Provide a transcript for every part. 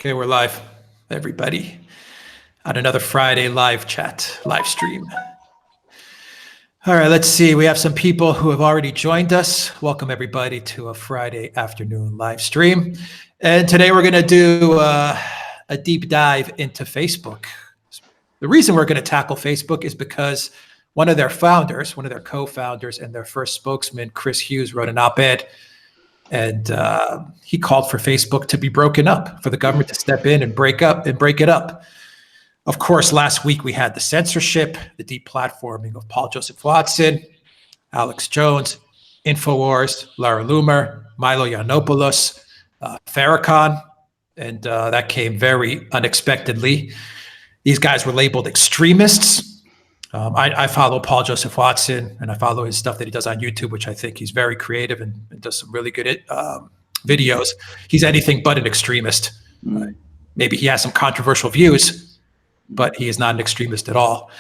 Okay, we're live, everybody, on another Friday live chat, live stream. All right, let's see. We have some people who have already joined us. Welcome, everybody, to a Friday afternoon live stream. And today we're going to do a deep dive into Facebook. The reason we're going to tackle Facebook is because one of their founders, one of their co-founders, and their first spokesman, Chris Hughes, wrote an op-ed. And he called for Facebook to be broken up, for the government to step in and break it up. Of course, last week we had the censorship, the deplatforming of Paul Joseph Watson, Alex Jones, Infowars, Lara Loomer, Milo Yiannopoulos, Farrakhan, and that came very unexpectedly. These guys were labeled extremists. I follow Paul Joseph Watson, and I follow his stuff that he does on YouTube, which I think he's very creative and does some really good videos. He's anything but an extremist. Maybe he has some controversial views, but he is not an extremist at all.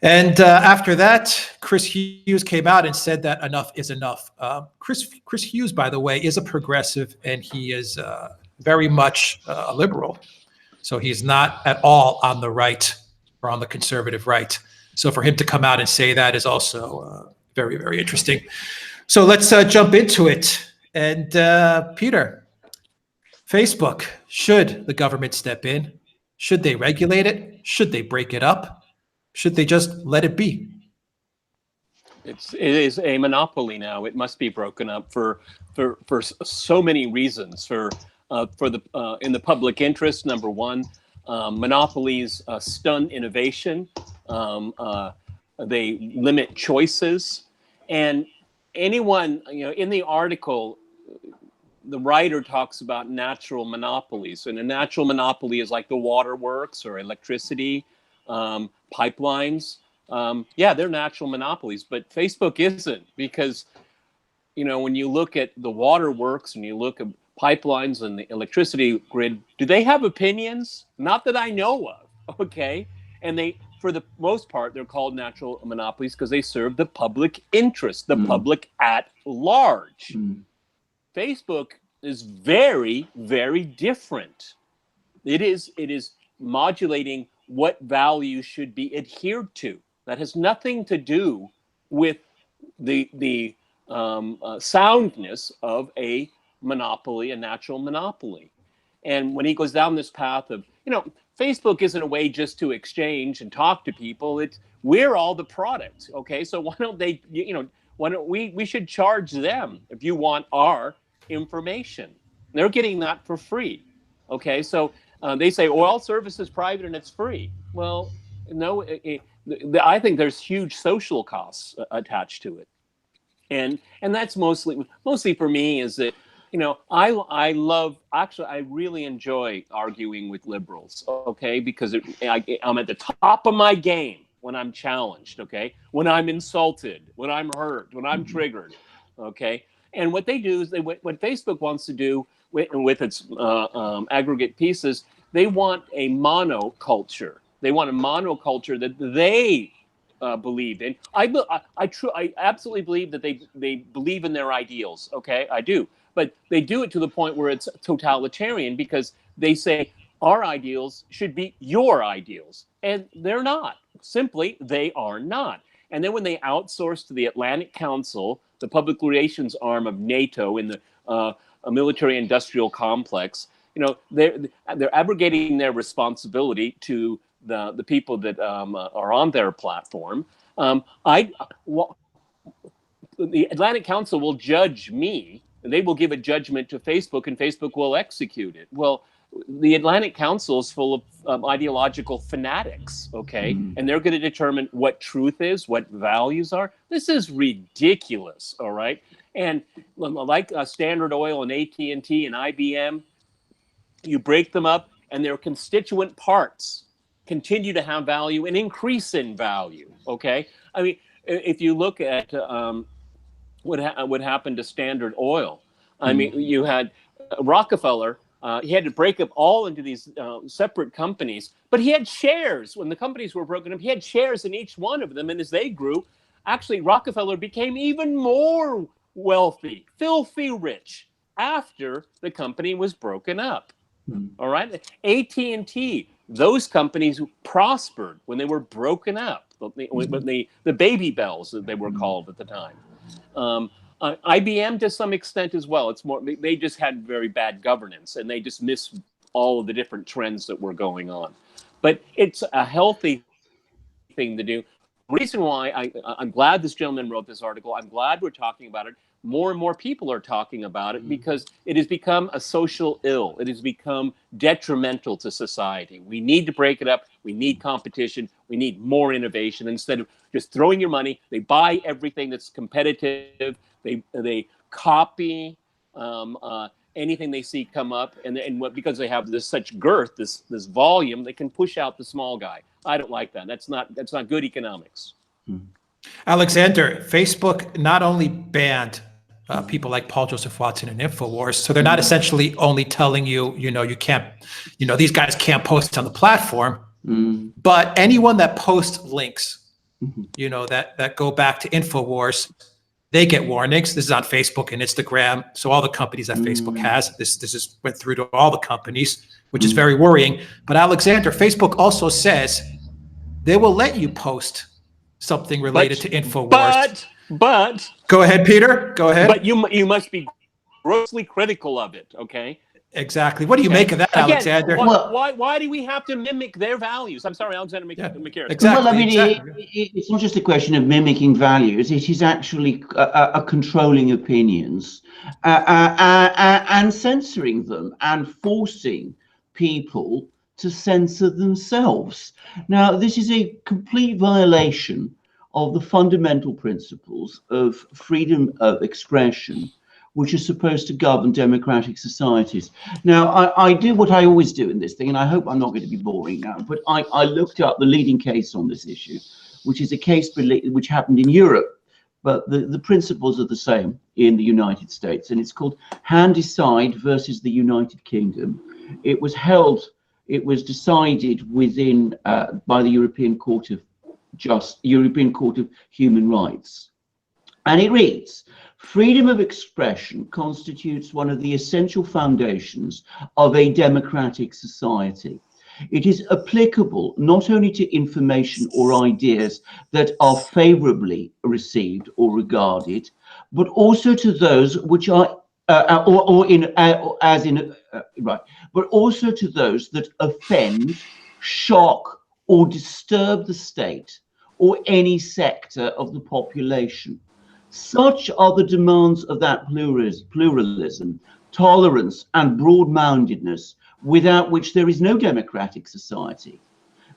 And after that, Chris Hughes came out and said that enough is enough. Chris Hughes, by the way, is a progressive, and he is very much a liberal. So he's not at all on the right or on the conservative right. So for him to come out and say that is also very, very interesting. So let's jump into it. And Peter, Facebook, should the government step in? Should they regulate it? Should they break it up? Should they just let it be? It is a monopoly now. It must be broken up for so many reasons. In the public interest, number one. Monopolies stun innovation. They limit choices. And anyone, in the article, the writer talks about natural monopolies. And a natural monopoly is like the waterworks or electricity, pipelines. Yeah, they're natural monopolies, but Facebook isn't, because, when you look at the waterworks and you look at pipelines and the electricity grid, do they have opinions? Not that I know of, okay? And for the most part, they're called natural monopolies because they serve the public interest, the public at large. Facebook is very, very different. It is modulating what values should be adhered to. That has nothing to do with the soundness of a monopoly, a natural monopoly. And when he goes down this path of, Facebook isn't a way just to exchange and talk to people. We're all the product. Okay. So why don't they, we should charge them if you want our information. They're getting that for free. Okay. So they say, all service is private and it's free. Well, no, I think there's huge social costs attached to it. And that's mostly for me is that, I really enjoy arguing with liberals, okay, because I'm at the top of my game when I'm challenged, okay, when I'm insulted, when I'm hurt, when I'm triggered, okay. And what they do is what Facebook wants to do with its aggregate pieces, they want a monoculture. They want a monoculture that they believe in. I absolutely believe that they believe in their ideals, okay, I do. But they do it to the point where it's totalitarian, because they say our ideals should be your ideals. And they're not. Simply, they are not. And then when they outsource to the Atlantic Council, the public relations arm of NATO in the military-industrial complex, they're abrogating their responsibility to the people that are on their platform. The Atlantic Council will judge me, and they will give a judgment to Facebook, and Facebook will execute it. Well, the Atlantic Council is full of ideological fanatics, okay? And they're going to determine what truth is, what values are. This is ridiculous, all right? And like Standard Oil and AT&T and IBM, you break them up, and their constituent parts continue to have value and increase in value, okay? I mean, if you look at what happened to Standard Oil. I mean, you had Rockefeller. He had to break up all into these separate companies, but he had shares when the companies were broken up. He had shares in each one of them, and as they grew, actually Rockefeller became even more wealthy, filthy rich after the company was broken up. All right, AT&T, those companies prospered when they were broken up. The baby bells that they were called at the time. IBM to some extent as well. It's more they just had very bad governance, and they just missed all of the different trends that were going on. But it's a healthy thing to do. The reason why I'm glad this gentleman wrote this article, I'm glad we're talking about it. More and more people are talking about it because it has become a social ill. It has become detrimental to society. We need to break it up. We need competition. We need more innovation. Instead of just throwing your money, they buy everything that's competitive. They copy anything they see come up, and because they have such girth, this volume, they can push out the small guy. I don't like that. That's not good economics. Alexander, Facebook not only banned people like Paul Joseph Watson and InfoWars, so they're not essentially only telling you, you can't, these guys can't post on the platform, but anyone that posts links, that go back to InfoWars, they get warnings. This is on Facebook and Instagram. So all the companies that Facebook has, this went through to all the companies, which is very worrying. But Alexander, Facebook also says they will let you post something related to InfoWars. But go ahead, Peter. Go ahead. But you must be grossly critical of it. Okay. Exactly. What do you make of that, again, Alexander? Why do we have to mimic their values? I'm sorry, Alexander McCarran. Exactly. Well, I mean, it's not just a question of mimicking values. It is actually controlling opinions and censoring them and forcing people to censor themselves. Now, this is a complete violation of the fundamental principles of freedom of expression, which are supposed to govern democratic societies. Now, I do what I always do in this thing, and I hope I'm not going to be boring now, but I looked up the leading case on this issue, which is a case which happened in Europe, but the principles are the same in the United States, and it's called Handicide versus the United Kingdom. It was decided within by the European Court of Human Rights, and it reads: freedom of expression constitutes one of the essential foundations of a democratic society. It is applicable not only to information or ideas that are favorably received or regarded, but also to those which are but also to those that offend, shock, or disturb the state or any sector of the population. Such are the demands of that pluralism, tolerance, and broad-mindedness without which there is no democratic society.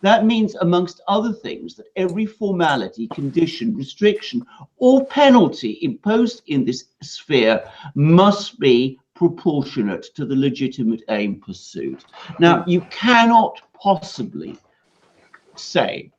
That means, amongst other things, that every formality, condition, restriction, or penalty imposed in this sphere must be proportionate to the legitimate aim pursued. Now, you cannot possibly say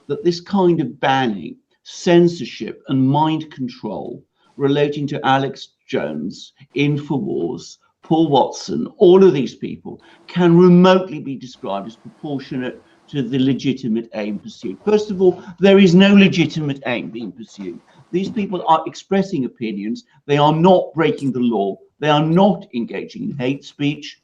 that this kind of banning, censorship, and mind control relating to Alex Jones, InfoWars, Paul Watson, all of these people can remotely be described as proportionate to the legitimate aim pursued. First of all, there is no legitimate aim being pursued. These people are expressing opinions. They are not breaking the law. They are not engaging in hate speech.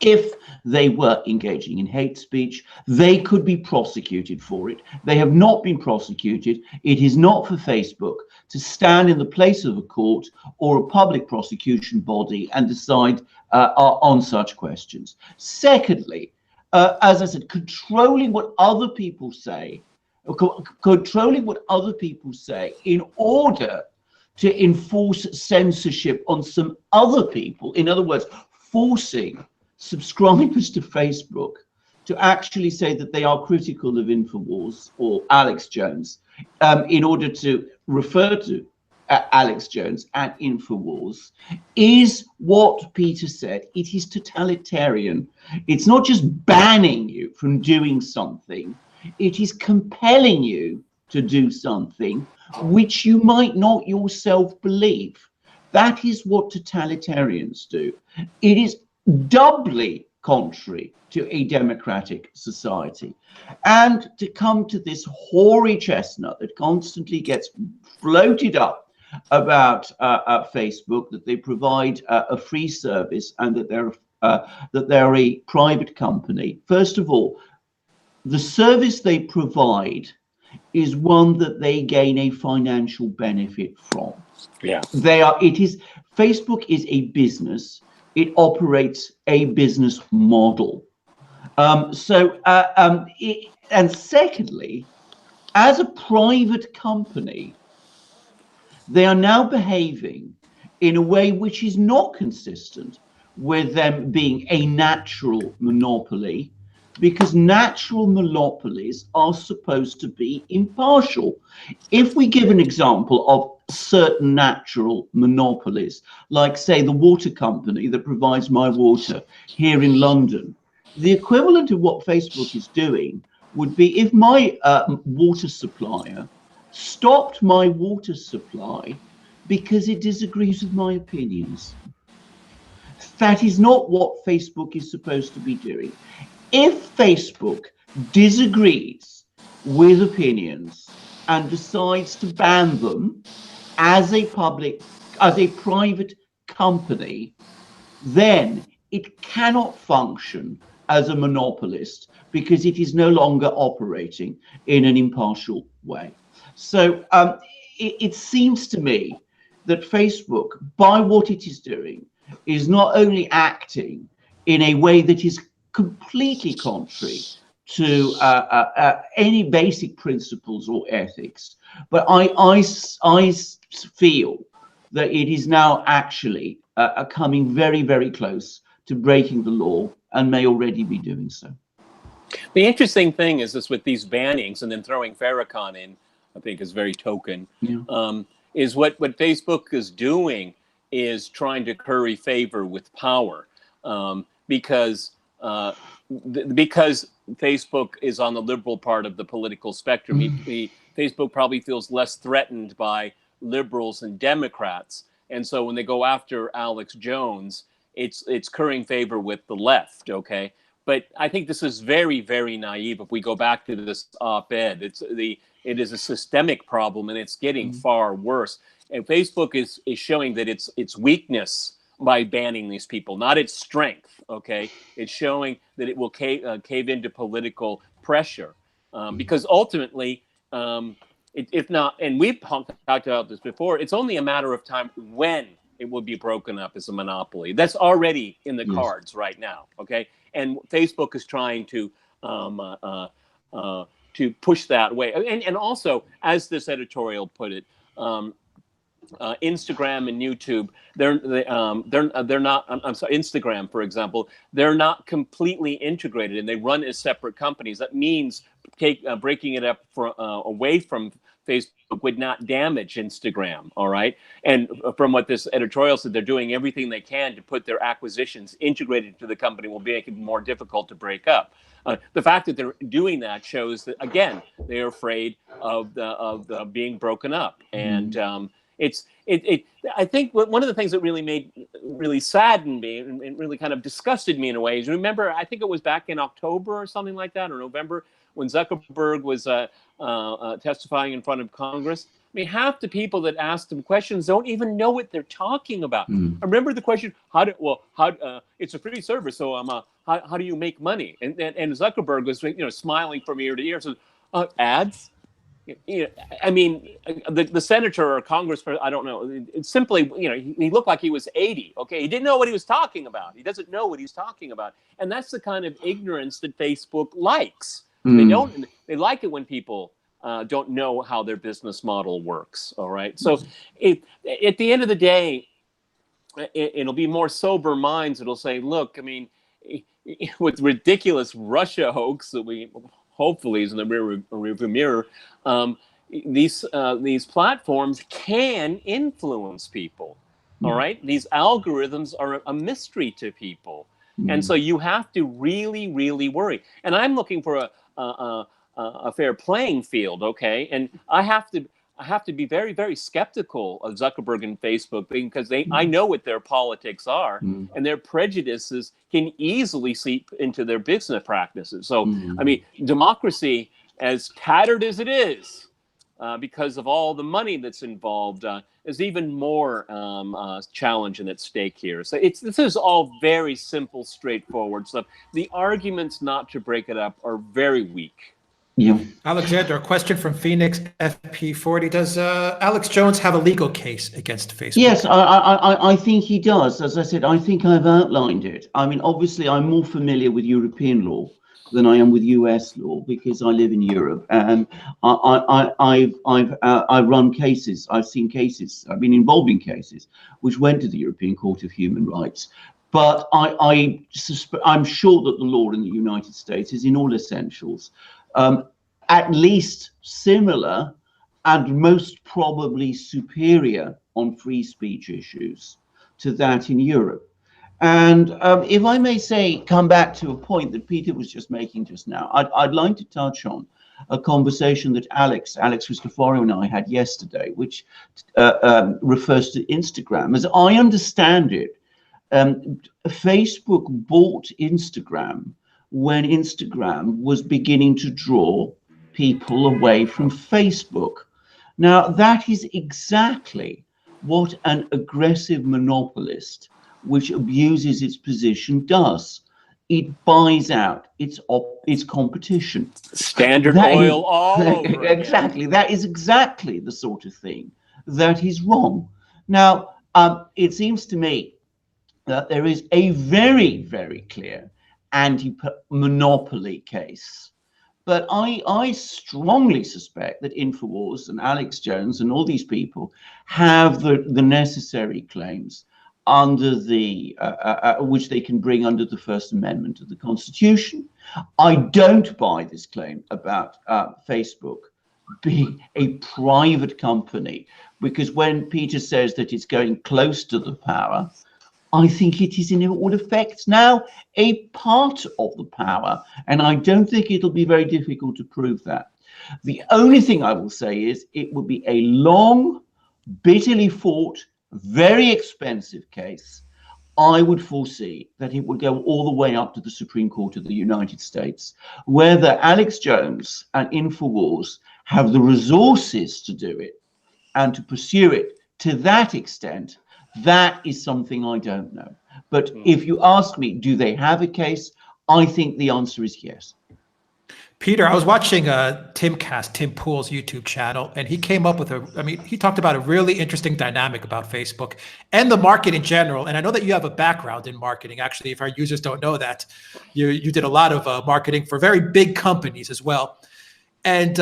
If they were engaging in hate speech, they could be prosecuted for it. They have not been prosecuted. It is not for Facebook to stand in the place of a court or a public prosecution body and decide on such questions. Secondly, as I said, controlling what other people say in order to enforce censorship on some other people. In other words, forcing subscribers to Facebook to actually say that they are critical of InfoWars or Alex Jones in order to refer to Alex Jones and InfoWars is what Peter said. It is totalitarian. It's not just banning you from doing something. It is compelling you to do something which you might not yourself believe. That is what totalitarians do. It is doubly contrary to a democratic society. And to come to this hoary chestnut that constantly gets floated up about Facebook, that they provide a free service and that they're that they're a private company. First of all, the service they provide is one that they gain a financial benefit from. Yeah. Facebook is a business. It operates a business model. And secondly, as a private company, they are now behaving in a way which is not consistent with them being a natural monopoly, because natural monopolies are supposed to be impartial. If we give an example of certain natural monopolies, like say the water company that provides my water here in London, the equivalent of what Facebook is doing would be if my water supplier stopped my water supply because it disagrees with my opinions. That is not what Facebook is supposed to be doing. If Facebook disagrees with opinions and decides to ban them as a private company, then it cannot function as a monopolist because it is no longer operating in an impartial way. So it seems to me that Facebook, by what it is doing, is not only acting in a way that is completely contrary to any basic principles or ethics, but I feel that it is now actually coming very, very close to breaking the law and may already be doing so. The interesting thing is this with these bannings and then throwing Farrakhan in, I think is very token, is what Facebook is doing is trying to curry favor with power, because Facebook is on the liberal part of the political spectrum. Facebook probably feels less threatened by liberals and Democrats, and so when they go after Alex Jones, it's currying favor with the left. Okay. But I think this is very, very naive. If we go back to this op-ed, it is a systemic problem, and it's getting far worse. And Facebook is showing that its weakness by banning these people, not its strength. Okay, it's showing that it will cave into political pressure, because ultimately, if not, and we've talked about this before, it's only a matter of time when it will be broken up as a monopoly. That's already in the cards right now. Okay. And Facebook is trying to push that way, and also, as this editorial put it, Instagram and YouTube, they're not. I'm sorry, Instagram, for example, they're not completely integrated, and they run as separate companies. That means breaking it up away from Facebook would not damage Instagram, all right? And from what this editorial said, they're doing everything they can to put their acquisitions integrated into the company will make it more difficult to break up. The fact that they're doing that shows that, again, they're afraid of being broken up. And I think one of the things that really saddened me and really kind of disgusted me in a way is, remember, I think it was back in October or something like that, or November, when Zuckerberg was testifying in front of Congress. I mean, half the people that asked him questions don't even know what they're talking about. I remember the question, it's a free service, so how do you make money? And Zuckerberg was smiling from ear to ear, so ads. I mean, the senator or congressperson, I don't know. It's simply, he looked like he was 80. Okay, he didn't know what he was talking about. He doesn't know what he's talking about, and that's the kind of ignorance that Facebook likes. They like it when people don't know how their business model works. All right. So at the end of the day, it'll be more sober minds. It'll say, look, I mean, with ridiculous Russia hoax that we hopefully is in the rearview mirror, these platforms can influence people. All right. These algorithms are a mystery to people. And so you have to really, really worry. And I'm looking for a fair playing field, okay? And I have to be very, very skeptical of Zuckerberg and Facebook, because I know what their politics are, and their prejudices can easily seep into their business practices. So, I mean, democracy, as tattered as it is, because of all the money that's involved, is even more challenging at stake here. So this is all very simple, straightforward stuff. The arguments not to break it up are very weak. Yeah. Alexander, a question from Phoenix FP40. Does Alex Jones have a legal case against Facebook? Yes, I think he does. As I said, I think I've outlined it. I mean, obviously, I'm more familiar with European law than I am with US law because I live in Europe, and I've run cases. I've seen cases. I've been involved in cases which went to the European Court of Human Rights. But I'm sure that the law in the United States is in all essentials at least similar and most probably superior on free speech issues to that in Europe. And if I may say, come back to a point that Peter was just making just now, I'd like to touch on a conversation that Alex Cristoforo and I had yesterday, which refers to Instagram. As I understand it, Facebook bought Instagram when Instagram was beginning to draw people away from Facebook. Now, that is exactly what an aggressive monopolist which abuses its position does. It buys out its competition. Standard Oil all over exactly again. That is exactly the sort of thing that is wrong. Now, it seems to me that there is a very, very clear anti-monopoly case. But I strongly suspect that Infowars and Alex Jones and all these people have the necessary claims under the which they can bring under the First Amendment of the Constitution. I don't buy this claim about Facebook being a private company, because when Peter says that it's going close to the power, I think it is in all effects now a part of the power, and I don't think it'll be very difficult to prove that. The only thing I will say is it would be a long, bitterly fought, very expensive case. I would foresee that it would go all the way up to the Supreme Court of the United States, whether Alex Jones and Infowars have the resources to do it and to pursue it to that extent. That is something I don't know. But if you ask me, do they have a case? I think the answer is yes. Peter, I was watching Tim Pool's YouTube channel, and he came up with he talked about a really interesting dynamic about Facebook and the market in general. And I know that you have a background in marketing. Actually, if our users don't know that, you did a lot of marketing for very big companies as well. And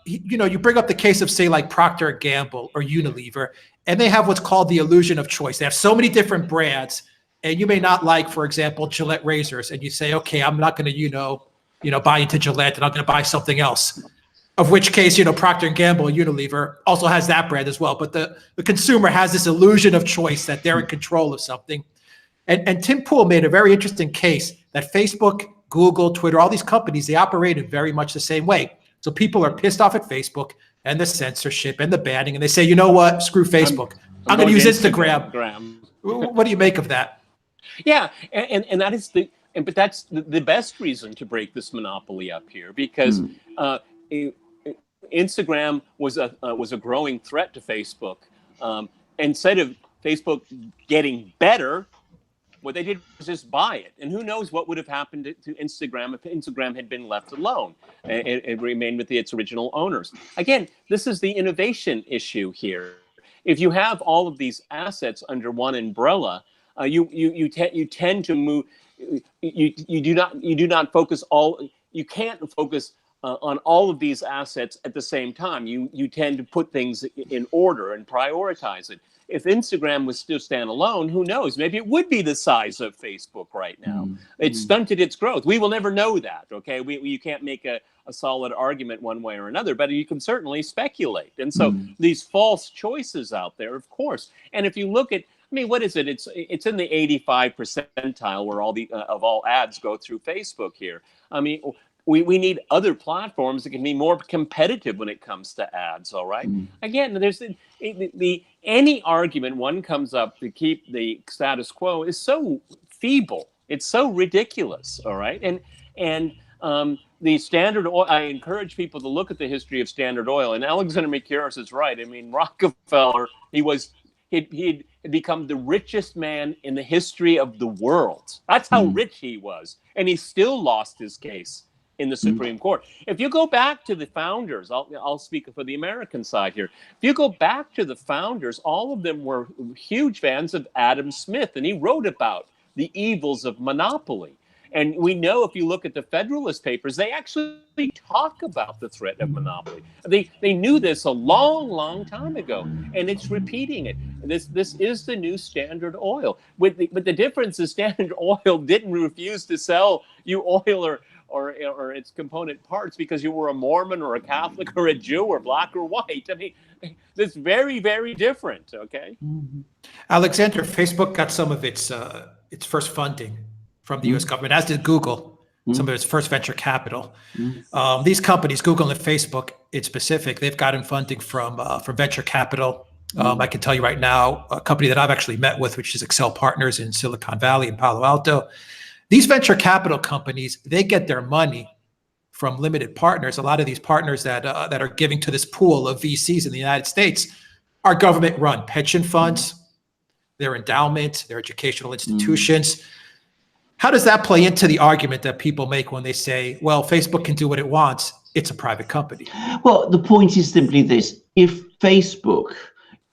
you bring up the case of, say, like Procter & Gamble or Unilever, and they have what's called the illusion of choice. They have so many different brands, and you may not like, for example, Gillette razors, and you say, okay, I'm not going to buy into Gillette, and I'm going to buy something else. Of which case, Procter & Gamble, Unilever also has that brand as well. But the consumer has this illusion of choice that they're in control of something. And Tim Pool made a very interesting case that Facebook, Google, Twitter, all these companies, they operate in very much the same way. So people are pissed off at Facebook and the censorship and the banning, and they say, you know what, screw Facebook. I'm going to use Instagram. What do you make of that? Yeah, and that is but that's the best reason to break this monopoly up here, because Instagram was a growing threat to Facebook. Instead of Facebook getting better, what they did was just buy it. And who knows what would have happened to Instagram if Instagram had been left alone and it remained with its original owners. Again, this is the innovation issue here. If you have all of these assets under one umbrella, you tend to move. You do not focus all. You can't focus on all of these assets at the same time. You tend to put things in order and prioritize it. If Instagram was still standalone, who knows? Maybe it would be the size of Facebook right now. It stunted its growth. We will never know that, okay? You can't make a solid argument one way or another, but you can certainly speculate. And so these false choices out there, of course. And if you look at, what is it? It's in the 85th percentile where all ads go through Facebook here. We need other platforms that can be more competitive when it comes to ads, all right? Again, there's any argument one comes up to keep the status quo is so feeble. It's so ridiculous, all right? And the Standard Oil, I encourage people to look at the history of Standard Oil. And Alexander Mercouris is right. I mean, Rockefeller, he'd become the richest man in the history of the world. That's how rich he was. And he still lost his case in the Supreme Court. If you go back to the founders, I'll speak for the American side here. If you go back to the founders, all of them were huge fans of Adam Smith, and he wrote about the evils of monopoly. And we know, if you look at the Federalist Papers, they actually talk about the threat of monopoly. They knew this a long, long time ago, and it's repeating it. This is the new Standard Oil. But the difference is Standard Oil didn't refuse to sell you oil or its component parts because you were a Mormon or a Catholic or a Jew or black or white. I mean, it's very, very different. Okay. Alexander, Facebook got some of its first funding from the U.S. government, as did Google, some of its first venture capital. These companies, Google and Facebook in specific, they've gotten funding from venture capital. I can tell you right now, a company that I've actually met with, which is Excel Partners in Silicon Valley in Palo Alto. These venture capital companies, they get their money from limited partners. A lot of these partners that are giving to this pool of VCs in the United States are government-run pension funds, their endowments, their educational institutions. How does that play into the argument that people make when they say, well, Facebook can do what it wants, it's a private company? Well, the point is simply this. If Facebook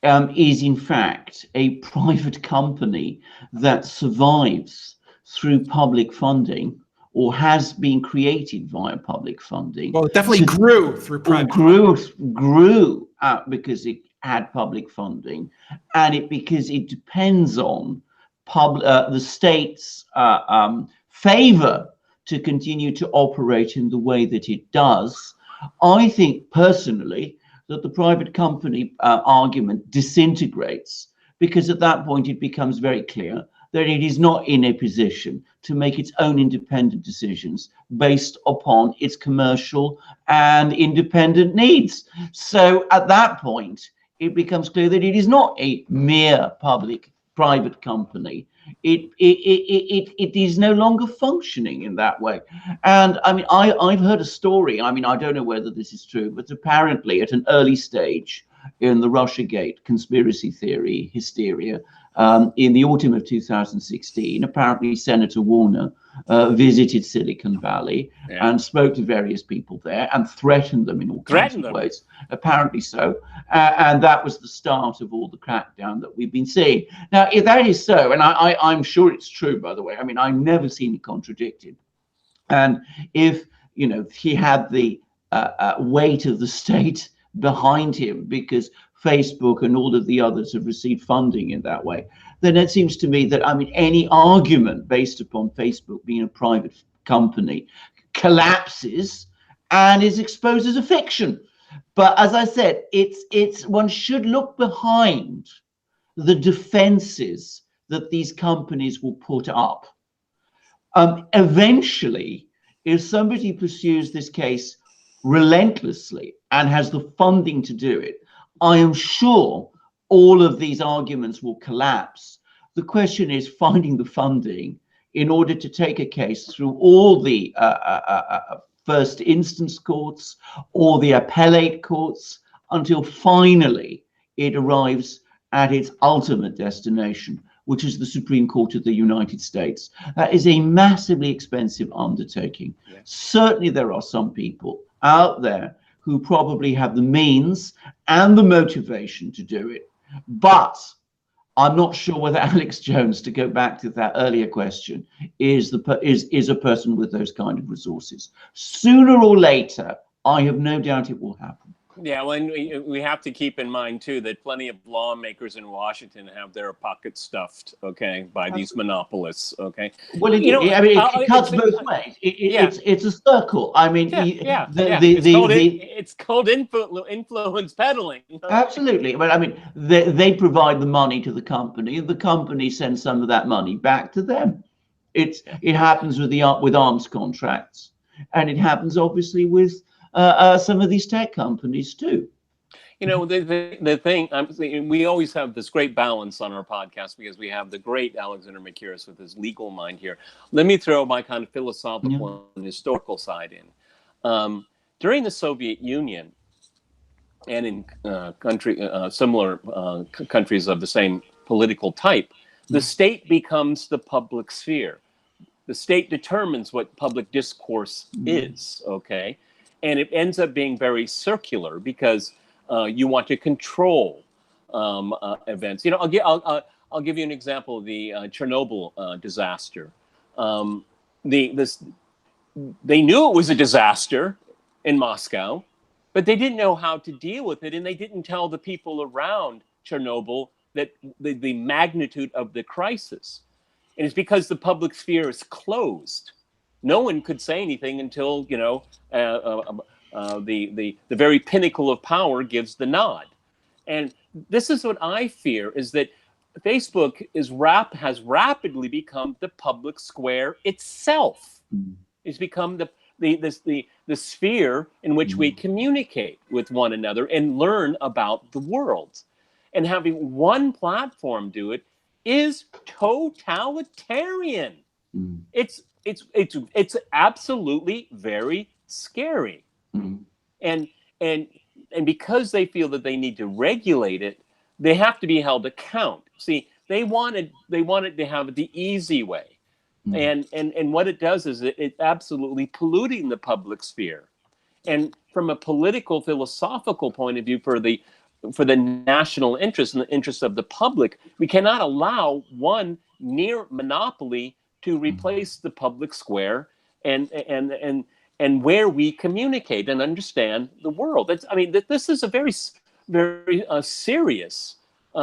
is in fact a private company that survives through public funding or has been created via public funding. Well, it definitely grew through private grew because it had public funding, and because it depends on the state's favor to continue to operate in the way that it does. I think personally that the private company argument disintegrates, because at that point it becomes very clear that it is not in a position to make its own independent decisions based upon its commercial and independent needs. So at that point, it becomes clear that it is not a mere private company. It is no longer functioning in that way. And I mean, I've heard a story. I mean, I don't know whether this is true, but apparently at an early stage in the Russiagate conspiracy theory hysteria, in the autumn of 2016, apparently Senator Warner visited Silicon Valley and spoke to various people there and threatened them in all kinds of ways. Apparently so. And that was the start of all the crackdown that we've been seeing. Now, if that is so, and I'm sure it's true, by the way, I mean, I've never seen it contradicted. And if, you know, he had the weight of the state behind him because Facebook and all of the others have received funding in that way, then it seems to me that, I mean, any argument based upon Facebook being a private company collapses and is exposed as a fiction. But as I said, one should look behind the defenses that these companies will put up. Eventually, if somebody pursues this case relentlessly and has the funding to do it, I am sure all of these arguments will collapse. The question is finding the funding in order to take a case through all the first instance courts or the appellate courts until finally it arrives at its ultimate destination, which is the Supreme Court of the United States. That is a massively expensive undertaking. Yeah. Certainly there are some people out there who probably have the means and the motivation to do it. But I'm not sure whether Alex Jones, to go back to that earlier question, is a person with those kind of resources. Sooner or later, I have no doubt it will happen. Yeah, well, we have to keep in mind, too, that plenty of lawmakers in Washington have their pockets stuffed, okay, by these monopolists, okay? Well, it cuts both ways. It's a circle. I mean, it's called influence peddling. Absolutely. But I mean, they provide the money to the company, and the company sends some of that money back to them. It happens with arms contracts, and it happens obviously with some of these tech companies too. You know, the thing, we always have this great balance on our podcast because we have the great Alexander Mercouris with his legal mind here. Let me throw my kind of philosophical and historical side in. During the Soviet Union and in similar countries of the same political type, the state becomes the public sphere. The state determines what public discourse is, okay? And it ends up being very circular because you want to control events. You know, I'll give you an example of the Chernobyl disaster. They knew it was a disaster in Moscow, but they didn't know how to deal with it, and they didn't tell the people around Chernobyl that the magnitude of the crisis. And it's because the public sphere is closed. No one could say anything until, you know, the very pinnacle of power gives the nod. And this is what I fear, is that Facebook has rapidly become the public square itself. It's become the sphere in which we communicate with one another and learn about the world. And having one platform do it is totalitarian. It's absolutely very scary. And because they feel that they need to regulate it, they have to be held account. See, they wanted to have the easy way. And what it does is it's absolutely polluting the public sphere. And from a political, philosophical point of view, for the national interest and the interest of the public, we cannot allow one near monopoly to replace the public square and where we communicate and understand the world. This is a very, very serious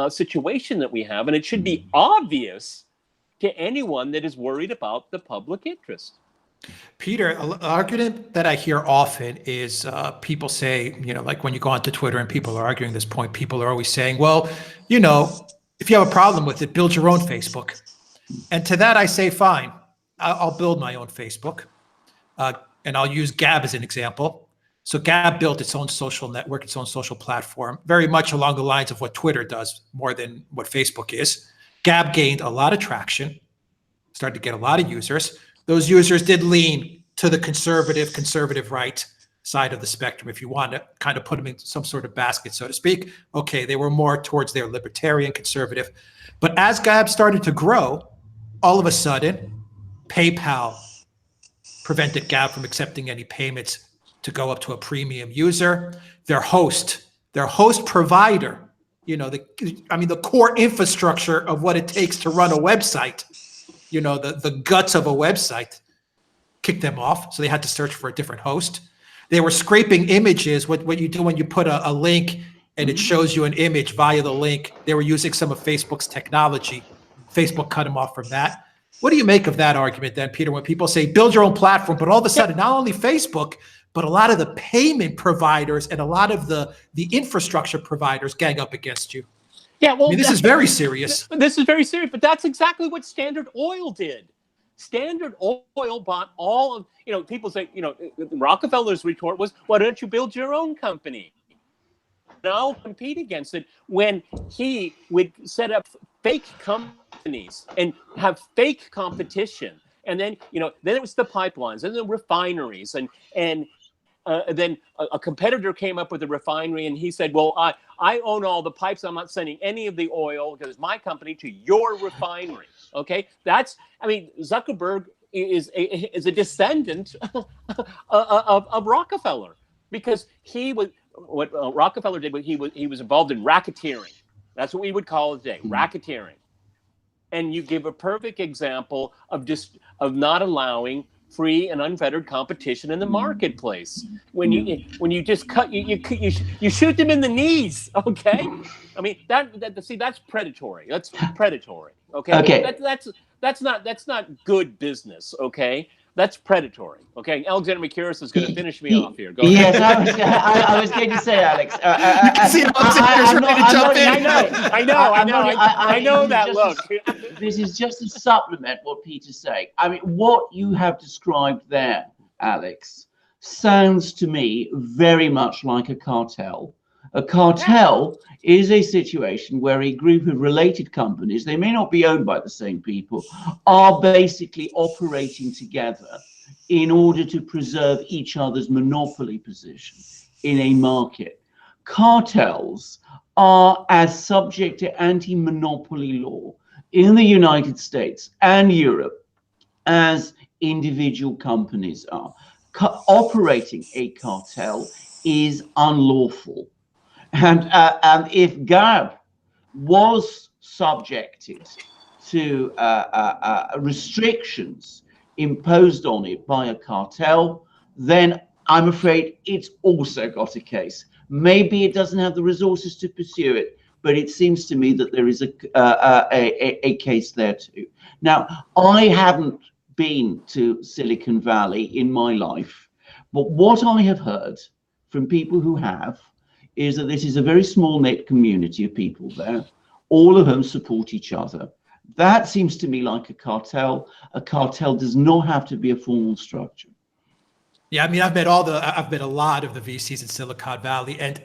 situation that we have, and it should be obvious to anyone that is worried about the public interest. Peter, an argument that I hear often is people say, you know, like when you go onto Twitter and people are arguing this point, people are always saying, well, you know, if you have a problem with it, build your own Facebook. And to that I say, fine, I'll build my own Facebook. And I'll use Gab as an example. So Gab built its own social network, its own social platform, very much along the lines of what Twitter does more than what Facebook is. Gab gained a lot of traction, started to get a lot of users. Those users did lean to the conservative right side of the spectrum, if you want to kind of put them in some sort of basket, so to speak. Okay, they were more towards their libertarian conservative. But as Gab started to grow, all of a sudden, PayPal prevented Gab from accepting any payments to go up to a premium user. Their host provider, you know, the core infrastructure of what it takes to run a website, you know, the guts of a website, kicked them off. So they had to search for a different host. They were scraping images. What you do when you put a link and it shows you an image via the link, they were using some of Facebook's technology. Facebook cut them off from that. What do you make of that argument then, Peter, when people say build your own platform, but all of a sudden, not only Facebook, but a lot of the payment providers and a lot of the infrastructure providers gang up against you? Yeah, well, this is very serious. This is very serious, but that's exactly what Standard Oil did. Standard Oil bought all of, you know, people say, you know, Rockefeller's retort was, why don't you build your own company? No, compete against it, when he would set up fake companies and have fake competition. And then, you know, then it was the pipelines and the refineries. And then a competitor came up with a refinery and he said, well, I own all the pipes. I'm not sending any of the oil because it's my company to your refinery. Okay. Zuckerberg is a descendant of Rockefeller, because what Rockefeller did, he was involved in racketeering. That's what we would call it today, racketeering. And you give a perfect example of not allowing free and unfettered competition in the marketplace. When you just you shoot them in the knees. Okay, I mean that's predatory. That's predatory. Okay, okay. That's not good business. Okay. That's predatory. Okay, Alexander McCurris is going to finish me off here. Go ahead. Yes, I was going to say, Alex. You can see Alexander's ready to jump in. I know that look. This is just to supplement what Peter's saying. I mean, what you have described there, Alex, sounds to me very much like a cartel. A cartel is a situation where a group of related companies, they may not be owned by the same people, are basically operating together in order to preserve each other's monopoly position in a market. Cartels are as subject to anti-monopoly law in the United States and Europe as individual companies are. Operating a cartel is unlawful. And if Gab was subjected to restrictions imposed on it by a cartel, then I'm afraid it's also got a case. Maybe it doesn't have the resources to pursue it, but it seems to me that there is a case there too. Now, I haven't been to Silicon Valley in my life, but what I have heard from people who have is that this is a very small knit community of people there, all of whom support each other. That seems to me like a cartel. A cartel does not have to be a formal structure. Yeah, I mean, I've met a lot of the VCs in Silicon Valley, and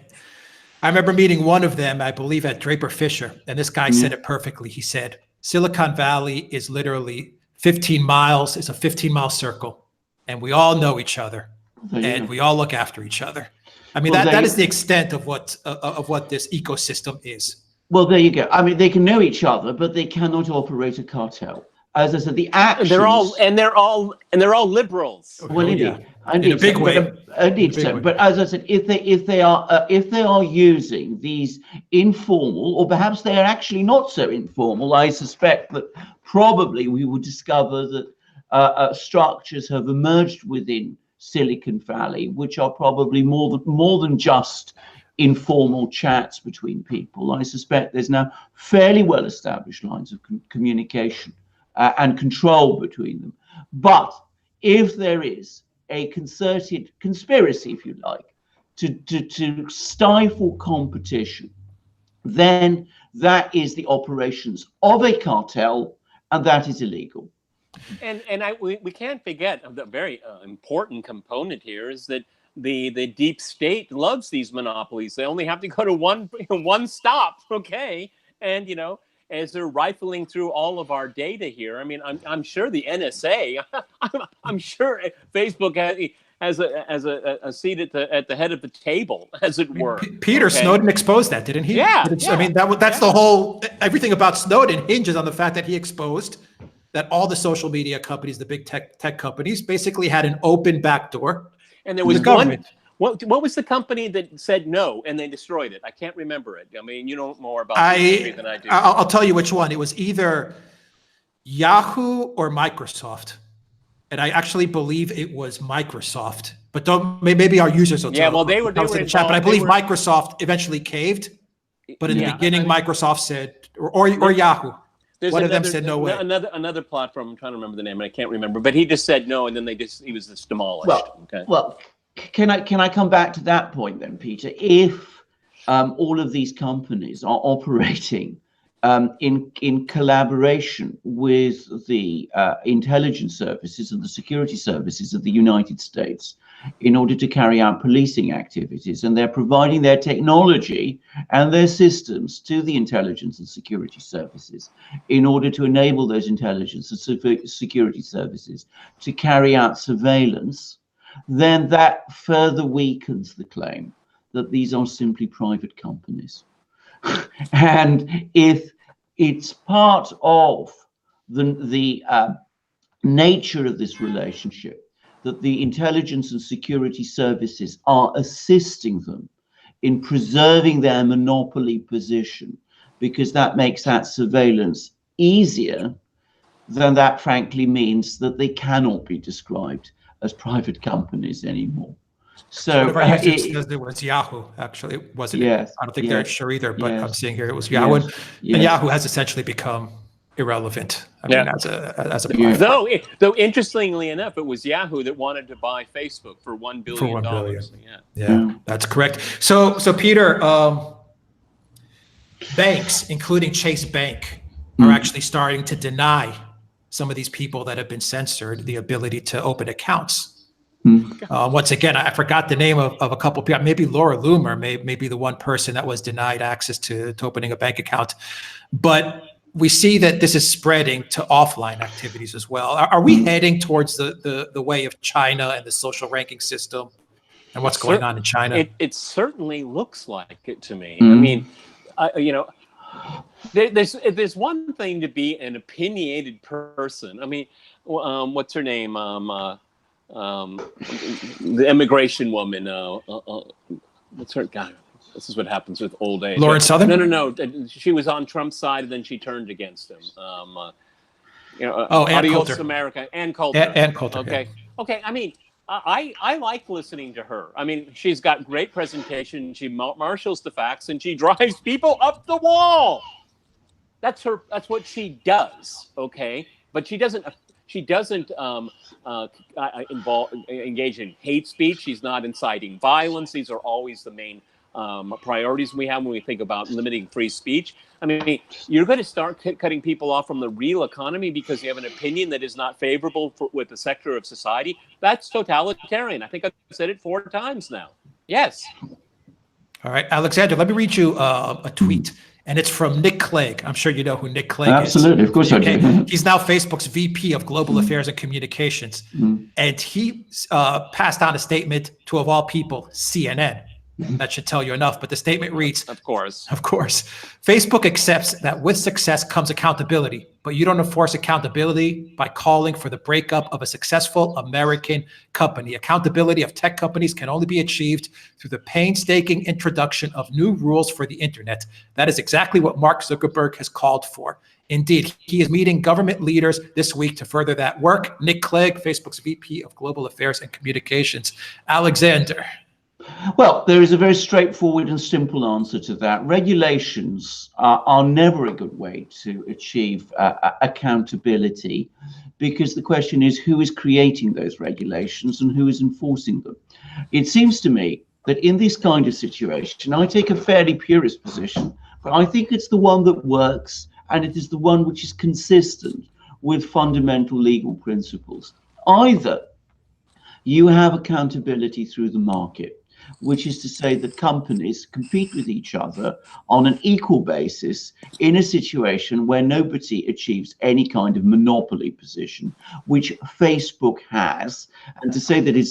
I remember meeting one of them, I believe, at Draper Fisher, and this guy said it perfectly. He said, Silicon Valley is literally 15 miles. It's a 15-mile circle, and we all know each other, and we all look after each other. I mean, that is the extent of what this ecosystem is. Well, there you go. I mean, they can know each other, but they cannot operate a cartel. As I said, the actions. They're all liberals. Well, indeed. Yeah. In a big way. Indeed so. But as I said, if they are using these informal, or perhaps they are actually not so informal, I suspect that probably we will discover that structures have emerged within Silicon Valley, which are probably more than just informal chats between people. I suspect there's now fairly well established lines of communication and control between them. But if there is a concerted conspiracy, if you like, to stifle competition, then that is the operations of a cartel, and that is illegal. And we can't forget the very important component here is that the deep state loves these monopolies. They only have to go to one stop, okay? And as they're rifling through all of our data here, I mean, I'm sure the NSA, I'm sure Facebook has a seat at the head of the table, as it were. Peter Snowden exposed that, didn't he? Yeah. I mean, that's the whole. Everything about Snowden hinges on the fact that he exposed that all the social media companies, the big tech companies, basically had an open backdoor. And there was one. What was the company that said no and they destroyed it? I can't remember it. I mean, you know more about history than I do. I'll tell you which one. It was either Yahoo or Microsoft, and I actually believe it was Microsoft. But maybe our users will tell. Yeah, well, they were in the chat. But I believe Microsoft eventually caved. But in the beginning, Microsoft said, or Yahoo. One of them said no way. Another platform. I'm trying to remember the name, and I can't remember. But he just said no, and then he was just demolished. Well, can I come back to that point then, Peter? If all of these companies are operating in collaboration with the intelligence services and the security services of the United States in order to carry out policing activities, and they're providing their technology and their systems to the intelligence and security services in order to enable those intelligence and security services to carry out surveillance, then that further weakens the claim that these are simply private companies. And if it's part of the nature of this relationship that the intelligence and security services are assisting them in preserving their monopoly position, because that makes that surveillance easier, then that frankly means that they cannot be described as private companies anymore. So it was Yahoo, actually. It wasn't. Yes, I don't think they're sure either, but I'm seeing here it was Yes, Yahoo. And Yahoo has essentially become irrelevant. I mean, as a platform. Though interestingly enough, it was Yahoo that wanted to buy Facebook for $1 billion. For $1 billion. Yeah, that's correct. So Peter, banks, including Chase Bank, are actually starting to deny some of these people that have been censored the ability to open accounts. Once again, I forgot the name of a couple of people. Maybe Laura Loomer may be the one person that was denied access to opening a bank account. But we see that this is spreading to offline activities as well. Are we heading towards the way of China and the social ranking system and what's going on in China? It certainly looks like it to me. I mean, you know, there's one thing to be an opinionated person. I mean, what's her name? The immigration woman. What's her guy? This is what happens with old age. Lauren Southern? No. She was on Trump's side, and then she turned against him. You know, Ann Adios Coulter. America. Ann Coulter. Ann Coulter. Okay. Yeah. Okay. I mean, I like listening to her. I mean, she's got great presentation. She marshals the facts, and she drives people up the wall. That's her. That's what she does. Okay, but she doesn't engage in hate speech. She's not inciting violence. These are always the main priorities we have when we think about limiting free speech. I mean, you're going to start cutting people off from the real economy because you have an opinion that is not favorable with the sector of society. That's totalitarian. I think I've said it 4 times now. Yes. All right, Alexander, let me read you a tweet. And it's from Nick Clegg. I'm sure you know who Nick Clegg is. Absolutely, of course I do. He's now Facebook's VP of Global Affairs and Communications. And he passed on a statement to, of all people, CNN. That should tell you enough. But the statement reads, Of course, Facebook accepts that with success comes accountability, but you don't enforce accountability by calling for the breakup of a successful American company. Accountability of tech companies can only be achieved through the painstaking introduction of new rules for the internet. That is exactly what Mark Zuckerberg has called for. Indeed, he is meeting government leaders this week to further that work. Nick Clegg, Facebook's VP of Global Affairs and Communications. Alexander. Well, there is a very straightforward and simple answer to that. Regulations are never a good way to achieve accountability, because the question is who is creating those regulations and who is enforcing them. It seems to me that in this kind of situation, I take a fairly purist position, but I think it's the one that works, and it is the one which is consistent with fundamental legal principles. Either you have accountability through the market, which is to say that companies compete with each other on an equal basis in a situation where nobody achieves any kind of monopoly position, which Facebook has, and to say that it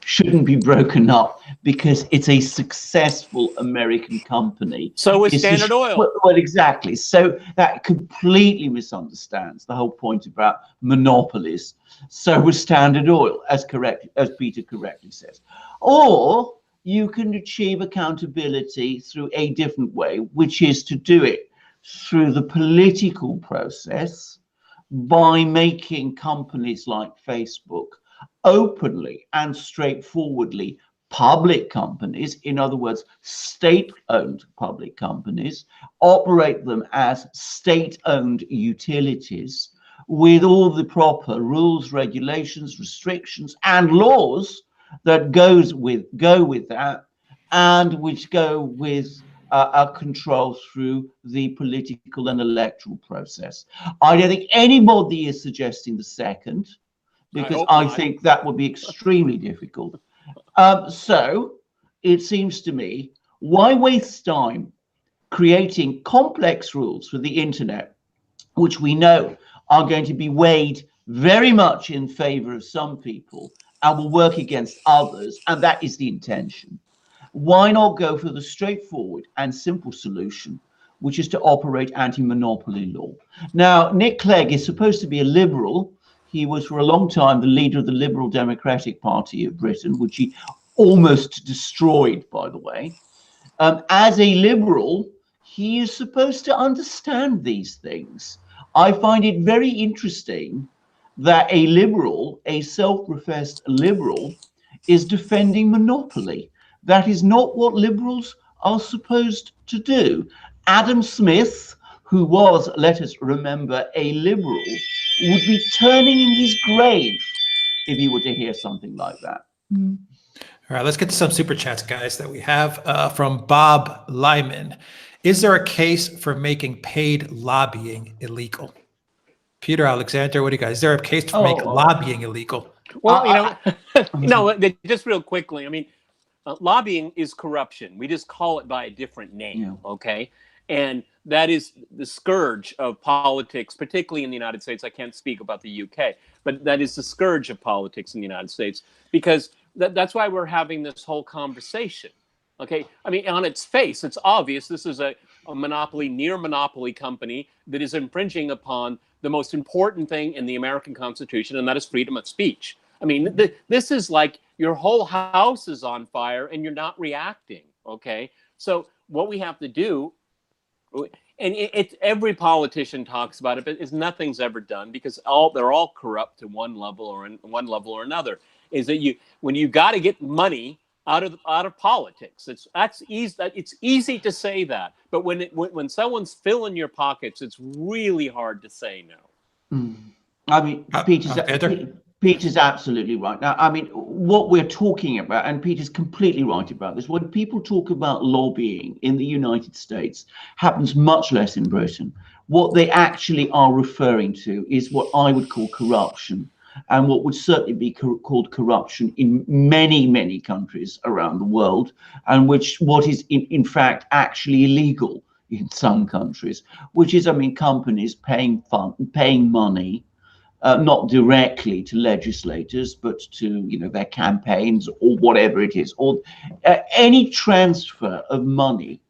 shouldn't be broken up because it's a successful American company. So is Standard Oil. Well, exactly. So that completely misunderstands the whole point about monopolies. So was Standard Oil, as Peter correctly says. Or you can achieve accountability through a different way, which is to do it through the political process by making companies like Facebook openly and straightforwardly public companies, in other words, state-owned public companies, operate them as state-owned utilities with all the proper rules, regulations, restrictions, and laws that go with that, and which go with a control through the political and electoral process. I don't think anybody is suggesting the second, because I think that would be extremely difficult. So it seems to me, why waste time creating complex rules for the internet, which we know are going to be weighed very much in favor of some people and will work against others, and that is the intention. Why not go for the straightforward and simple solution, which is to operate anti-monopoly law? Now, Nick Clegg is supposed to be a liberal. He was for a long time the leader of the Liberal Democratic Party of Britain, which he almost destroyed, by the way. As a liberal, he is supposed to understand these things. I find it very interesting that a liberal, a self-professed liberal, is defending monopoly. That is not what liberals are supposed to do. Adam Smith, who was, let us remember, a liberal, would be turning in his grave if he were to hear something like that. All right, let's get to some super chats, guys, that we have from Bob Lyman. Is there a case for making paid lobbying illegal? Peter, Alexander, what do you guys? Is there a case to make lobbying illegal? Well, no, just real quickly. I mean, lobbying is corruption. We just call it by a different name, okay? And that is the scourge of politics, particularly in the United States. I can't speak about the UK, but that is the scourge of politics in the United States, because that's why we're having this whole conversation. Okay, I mean, on its face, it's obvious this is a monopoly, near monopoly company that is infringing upon the most important thing in the American Constitution, and that is freedom of speech. I mean, this is like your whole house is on fire and you're not reacting. Okay, so what we have to do, and every politician talks about it, but nothing's ever done, because they're all corrupt to one level or another. Is that when you got to get money out of politics? It's easy to say that, but when someone's filling your pockets, it's really hard to say no. I mean, Peter's absolutely right. Now, I mean, what we're talking about, and Peter's completely right about this, when people talk about lobbying in the United States, happens much less in Britain. What they actually are referring to is what I would call corruption, and what would certainly be called corruption in many, many countries around the world, and what is in fact actually illegal in some countries, which is, I mean, companies paying money, not directly to legislators, but to their campaigns or whatever it is, or any transfer of money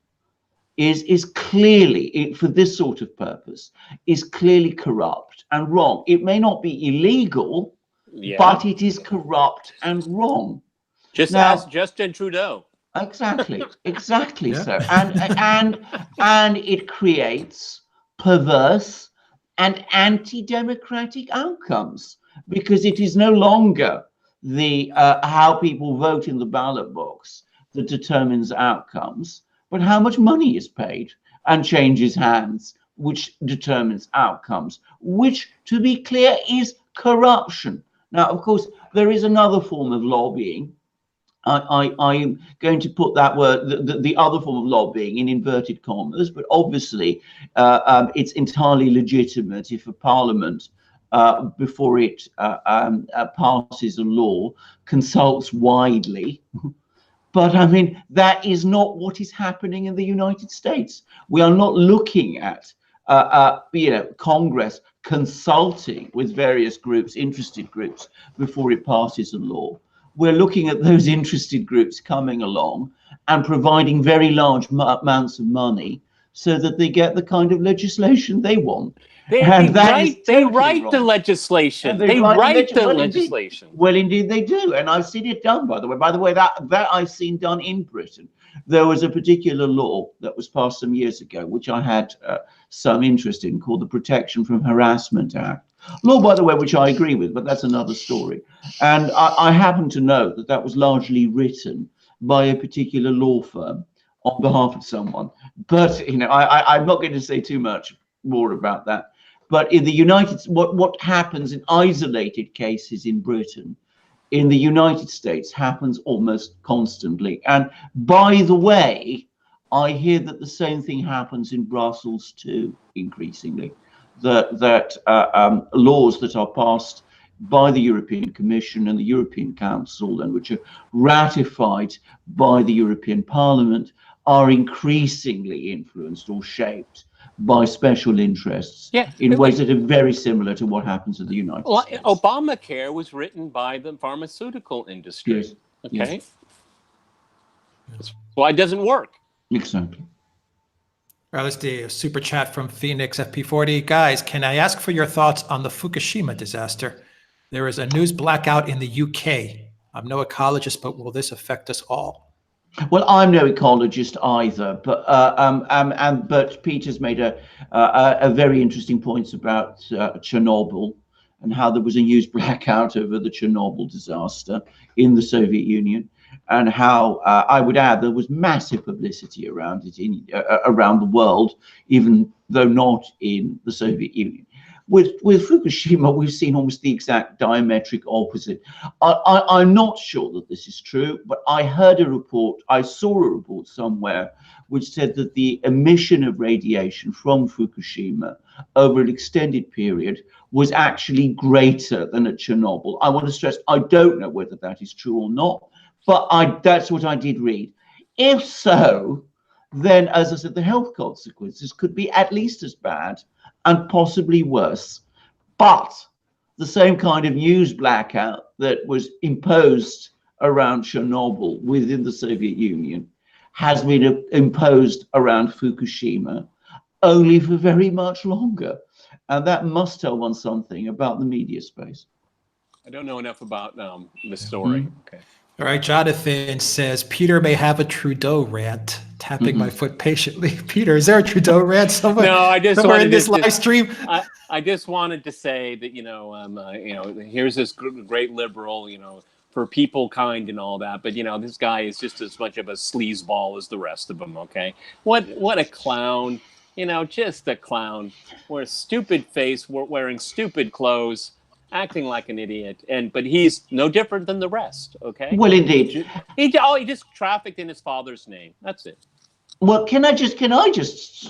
is clearly, for this sort of purpose, is clearly corrupt and wrong. It may not be illegal, but it is corrupt and wrong. Just ask Justin Trudeau. Exactly, exactly. Yeah. So, and it creates perverse and anti-democratic outcomes, because it is no longer the how people vote in the ballot box that determines outcomes, but how much money is paid and changes hands, which determines outcomes, which, to be clear, is corruption. Now, of course, there is another form of lobbying. I'm going to put that word, the other form of lobbying, in inverted commas, but obviously it's entirely legitimate if a parliament, before it passes a law, consults widely. But I mean, that is not what is happening in the United States. We are not looking at Congress consulting with various groups, interested groups, before it passes a law. We're looking at those interested groups coming along and providing very large amounts of money so that they get the kind of legislation they want. They write the legislation. They write the legislation. Well, indeed they do, and I've seen it done. By the way, that I've seen done in Britain. There was a particular law that was passed some years ago, which I had some interest in, called the Protection from Harassment Act. Law, by the way, which I agree with, but that's another story. And I happen to know that was largely written by a particular law firm on behalf of someone. But I'm not going to say too much more about that. But in the United, what happens in isolated cases in Britain, in the United States, happens almost constantly. And by the way, I hear that the same thing happens in Brussels too, increasingly. That laws that are passed by the European Commission and the European Council, and which are ratified by the European Parliament, are increasingly influenced or shaped by special interests in ways that are very similar to what happens in the United States. Obamacare was written by the pharmaceutical industry. Yes. Okay. Yes. That's why it doesn't work. Exactly. All right, let's do a super chat from Phoenix FP40. Guys, can I ask for your thoughts on the Fukushima disaster? There is a news blackout in the UK. I'm no ecologist, but will this affect us all? Well, I'm no ecologist either, but but Peter's made a very interesting points about Chernobyl, and how there was a news blackout over the Chernobyl disaster in the Soviet Union, and how I would add there was massive publicity around it around the world, even though not in the Soviet Union. With Fukushima, we've seen almost the exact diametric opposite. I'm not sure that this is true, but I saw a report somewhere which said that the emission of radiation from Fukushima over an extended period was actually greater than at Chernobyl. I want to stress, I don't know whether that is true or not, but that's what I did read. If so, then, as I said, the health consequences could be at least as bad and possibly worse. But the same kind of news blackout that was imposed around Chernobyl within the Soviet Union has been imposed around Fukushima, only for very much longer. And that must tell one something about the media space. I don't know enough about the story. Okay. All right, Jonathan says, Peter may have a Trudeau rant, tapping my foot patiently. Peter, is there a Trudeau rant somewhere? No, I just somewhere wanted in this to live stream? I just wanted to say that, here's this great liberal, for people kind and all that. But, this guy is just as much of a sleazeball as the rest of them, okay? What a clown, just a clown. With a stupid face, wearing stupid clothes, acting like an idiot, but he's no different than the rest. Okay. Well, indeed, he just trafficked in his father's name. That's it. Well, can I just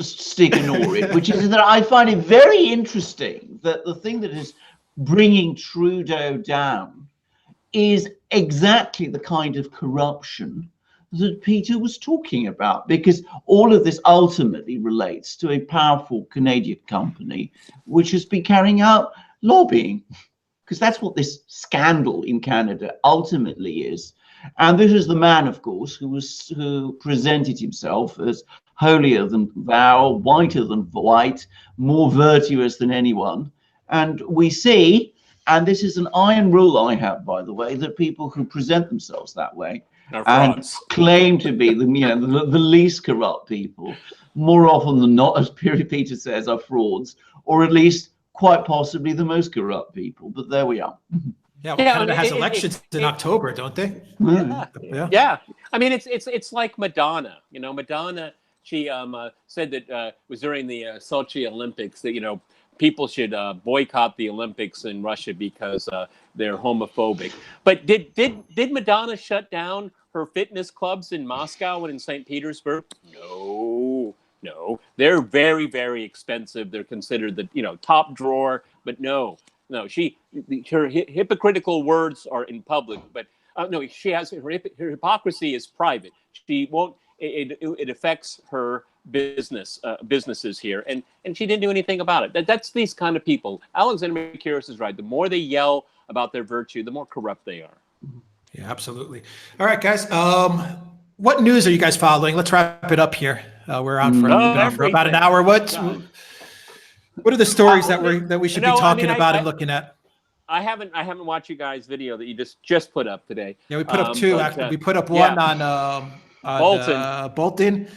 stick an oar in, which is that I find it very interesting that the thing that is bringing Trudeau down is exactly the kind of corruption that Peter was talking about, because all of this ultimately relates to a powerful Canadian company which has been carrying out lobbying, because that's what this scandal in Canada ultimately is. And this is the man, of course, who presented himself as holier than thou, whiter than white, more virtuous than anyone. And we see, and this is an iron rule I have, by the way, that people who present themselves that way and claim to be the least corrupt people, more often than not, as Peter says, are frauds, or at least quite possibly the most corrupt people. But there we are. Yeah, well, Canada has elections in October, don't they? Yeah. I mean, it's like Madonna. Madonna, she said that it was during the Sochi Olympics that people should boycott the Olympics in Russia because they're homophobic. But did Madonna shut down her fitness clubs in Moscow and in St. Petersburg? No, they're very, very expensive. They're considered the top drawer, but no, her hypocritical words are in public, but no, she has her hypocrisy is private. She won't. It affects her businesses here, and she didn't do anything about it. That's these kind of people. Alexander Makiris is right. The more they yell about their virtue, the more corrupt they are. Yeah, absolutely. All right, guys. What news are you guys following? Let's wrap it up here. We're on for about an hour. What are the stories that we should be talking about and looking at? I haven't watched you guys' video that you just put up today. Yeah, we put up two. We put up one on Bolton.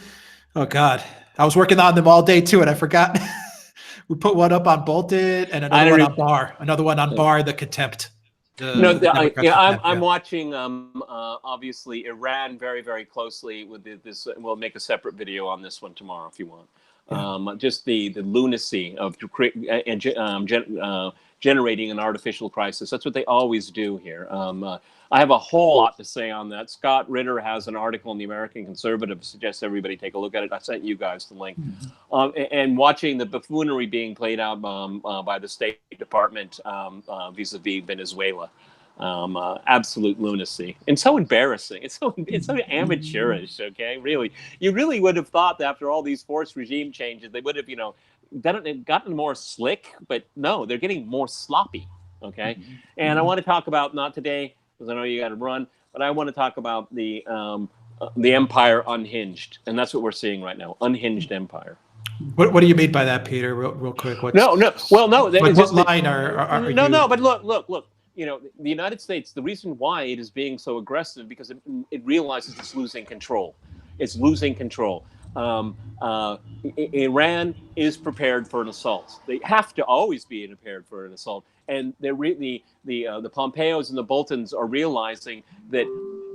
Oh God, I was working on them all day too, and I forgot. We put one up on Bolton and another one on Barr. Another one on Barr, the contempt. I'm watching obviously Iran very, very closely with this. We'll make a separate video on this one tomorrow if you want. Just the lunacy of generating an artificial crisis. That's what they always do here. I have a whole lot to say on that. Scott Ritter has an article in the American Conservative. Suggests everybody take a look at it. I sent you guys the link. And watching the buffoonery being played out by the State Department vis-a-vis Venezuela. Absolute lunacy and so embarrassing. It's so amateurish. Okay, really, you really would have thought that after all these forced regime changes, they would have gotten more slick, but no, they're getting more sloppy. Okay, and I want to talk about, not today because I know you got to run, but I want to talk about the empire unhinged, and that's what we're seeing right now. Unhinged empire. What do you mean by that, Peter? Real quick. What line are you? No. But look. The United States, the reason why it is being so aggressive, because it realizes it's losing control. It's losing control. Iran is prepared for an assault. They have to always be prepared for an assault. And the Pompeos and the Boltons are realizing that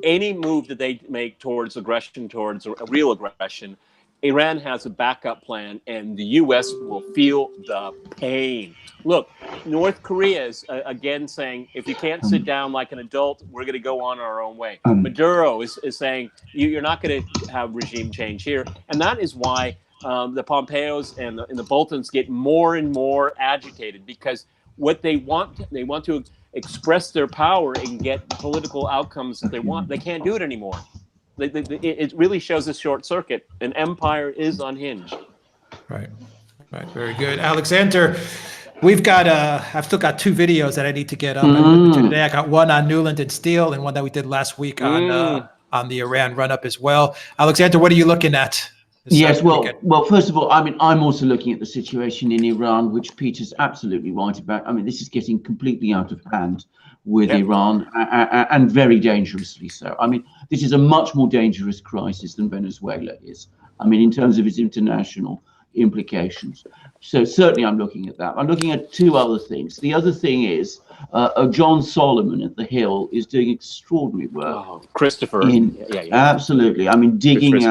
any move that they make towards aggression, towards a real aggression, Iran has a backup plan, and the U.S. will feel the pain. Look, North Korea is again saying, if you can't sit down like an adult, we're going to go on our own way. Maduro is saying, you're not going to have regime change here. And that is why the Pompeos and the Boltons get more and more agitated, because what they want to express their power and get political outcomes that they want. They can't do it anymore. it really shows a short circuit. An empire is unhinged. Right. Very good. Alexander, we've got, I've still got 2 videos that I need to get up. Today I got one on Newland and Steele and one that we did last week on the Iran run-up as well. Alexander, what are you looking at? Yes, well, first of all, I mean, I'm also looking at the situation in Iran, which Peter's absolutely right about. I mean, this is getting completely out of hand with Iran, and very dangerously so. I mean, this is a much more dangerous crisis than Venezuela is. I mean, in terms of its international implications. So certainly I'm looking at that. I'm looking at 2 other things. The other thing is John Solomon at the Hill is doing extraordinary work. Oh, Christopher. Absolutely. I mean, digging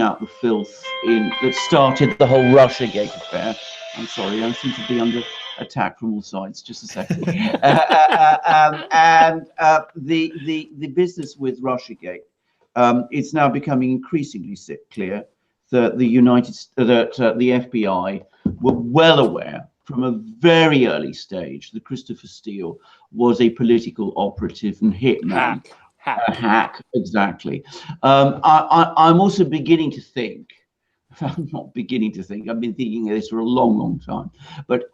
out the filth that started the whole Russiagate affair. I'm sorry, I seem to be under attack from all sides. Just a second. The business with Russiagate, it's now becoming increasingly clear that the FBI were well aware from a very early stage that Christopher Steele was a political operative and hitman. A hack, exactly. I'm also beginning to think, I'm not beginning to think, I've been thinking of this for a long time, but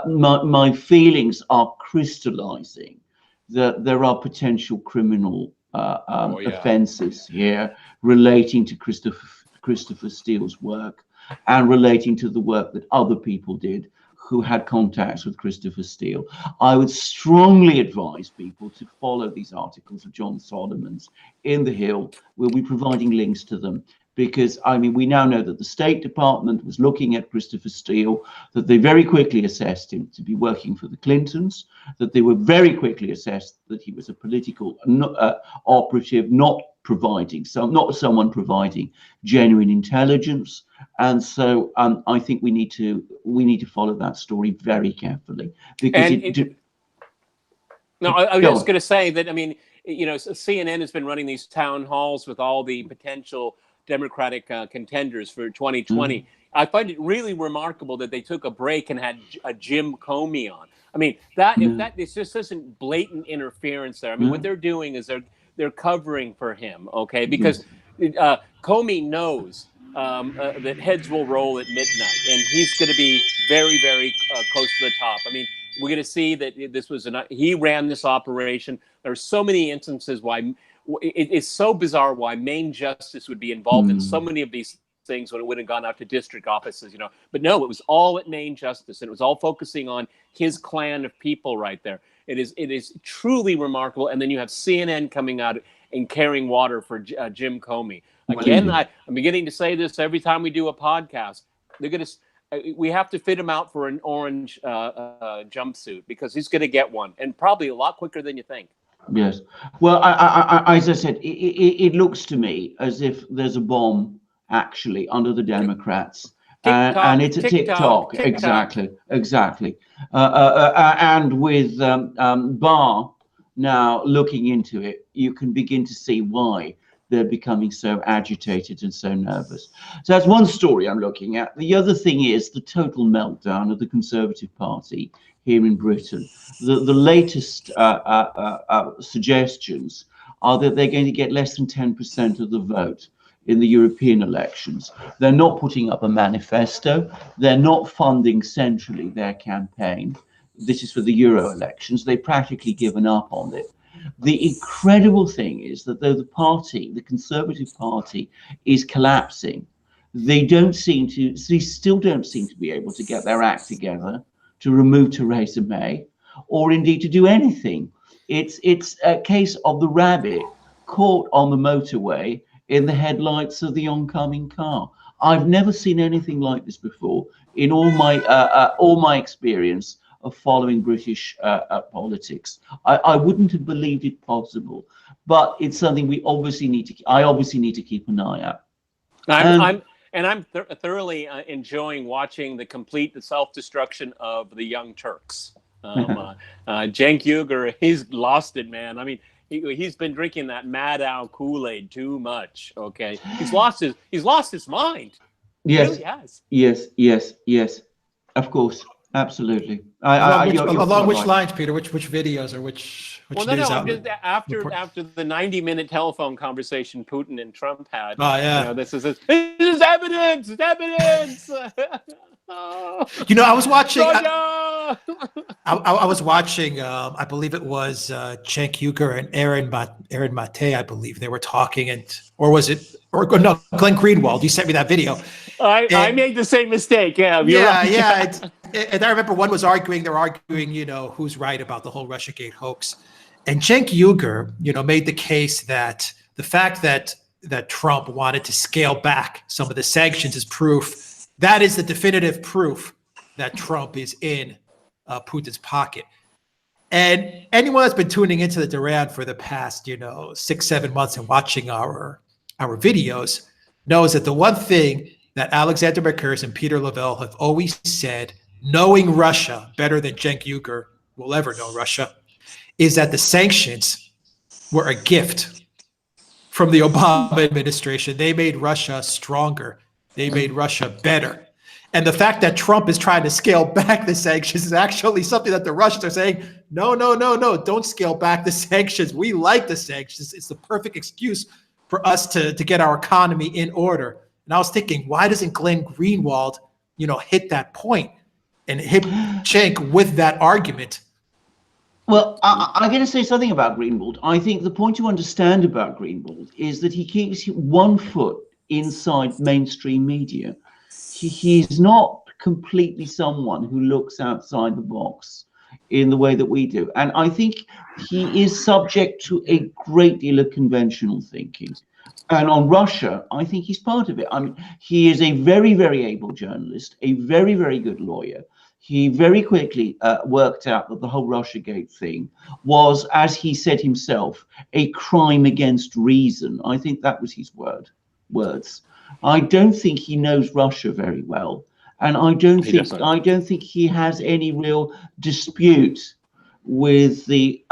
my feelings are crystallizing that there are potential criminal offenses here relating to Christopher Steele's work and relating to the work that other people did who had contacts with Christopher Steele. I would strongly advise people to follow these articles of John Solomon's in the Hill. We'll be providing links to them because, I mean, we now know that the State Department was looking at Christopher Steele, that they very quickly assessed him to be working for the Clintons, that they were very quickly assessed that he was a political operative, not someone providing genuine intelligence. And so I think we need to follow that story very carefully because I was just going to say that, I mean, you know, CNN has been running these town halls with all the potential Democratic contenders for 2020. I find it really remarkable that they took a break and had a Jim Comey on. I mean, it just isn't blatant interference there. I mean, what they're doing is they're covering for him, okay? Because Comey knows that heads will roll at midnight, and he's going to be very, very close to the top. I mean, we're going to see that this was he ran this operation. There are so many instances why it's so bizarre why Maine Justice would be involved in so many of these things when it would have gone out to district offices, you know. But no, it was all at Maine Justice, and it was all focusing on his clan of people right there. It is truly remarkable. And then you have CNN coming out and carrying water for Jim Comey. Again, I'm beginning to say this every time we do a podcast. We have to fit him out for an orange jumpsuit because he's going to get one, and probably a lot quicker than you think. Yes. Well, as I said, it looks to me as if there's a bomb actually under the Democrats. And it's a TikTok. Exactly. And with Barr now looking into it, you can begin to see why they're becoming so agitated and so nervous. So that's one story I'm looking at. The other thing is the total meltdown of the Conservative Party here in Britain. The latest suggestions are that they're going to get less than 10% of the vote in the European elections. They're not putting up a manifesto. They're not funding centrally their campaign. This is for the Euro elections. They've practically given up on it. The incredible thing is that though the Conservative Party is collapsing, they still don't seem to be able to get their act together to remove Theresa May, or indeed to do anything. It's a case of the rabbit caught on the motorway in the headlights of the oncoming car. I've never seen anything like this before in all my experience of following British politics. I wouldn't have believed it possible, but it's something I obviously need to keep an eye out. I'm thoroughly enjoying watching the self-destruction of the Young Turks. Cenk Uygur, he's lost it, man. I mean, he's been drinking that Mad Owl Kool-Aid too much. Okay, he's lost his mind. Yes, he really has. Yes. Of course, absolutely. Along which lines, Peter? Which videos or which which Well, no, news I'm outlet just after report? the 90-minute telephone conversation Putin and Trump had. Oh You know, yeah. this is evidence. It's evidence. You know, I was watching. Roger! I was watching. I believe it was Cenk Uygur and Aaron Mate. I believe they were talking, or was it? Or no, Glenn Greenwald. You sent me that video. I made the same mistake. Yeah, you're Yeah, right. yeah. And I remember one was arguing. They're arguing, who's right about the whole RussiaGate hoax. And Cenk Uygur, made the case that the fact that Trump wanted to scale back some of the sanctions is proof. That is the definitive proof that Trump is in Putin's pocket. And anyone that's been tuning into the Duran for the past, 6-7 months and watching our videos knows that the one thing that Alexander McCurse and Peter Lavelle have always said, knowing Russia better than Cenk Uygur will ever know Russia, is that the sanctions were a gift from the Obama administration. They made Russia stronger. They made Russia better. And the fact that Trump is trying to scale back the sanctions is actually something that the Russians are saying, no, don't scale back the sanctions. We like the sanctions. It's the perfect excuse for us to get our economy in order. And I was thinking, why doesn't Glenn Greenwald, hit that point and hit Cenk with that argument? Well, I'm going to say something about Greenwald. I think the point to understand about Greenwald is that he keeps one foot inside mainstream media. He's not completely someone who looks outside the box in the way that we do. And I think he is subject to a great deal of conventional thinking. And on Russia, I think he's part of it. I mean, he is a very, very able journalist, a very, very good lawyer. He very quickly worked out that the whole RussiaGate thing was, as he said himself, a crime against reason. I think that was his words. I don't think he knows Russia very well, and I don't think he has any real dispute with the